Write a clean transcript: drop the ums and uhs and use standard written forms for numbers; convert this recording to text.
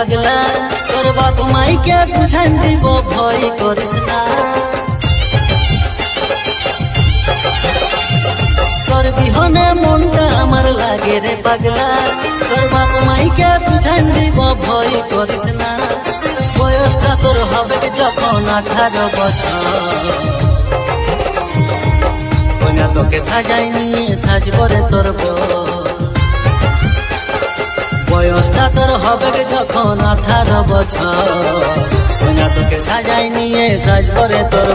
পাগলা তোর বাপ মাইকে বুঝান দিব ভয় করিস না তোর বিহনে মনটা আমার লাগে রে পাগলা তোর বাপ মাইকে বুঝান দিব ভয় করিস না বয়সটা তোর হবে যখন 18 বছর কইনা তোকে সাজাই নিয়ে সাজবরে তোর বয়সটা তোর হবে যখন 18 বছর কইনা তোকে সাজাই নিয়ে সাজবরে তোর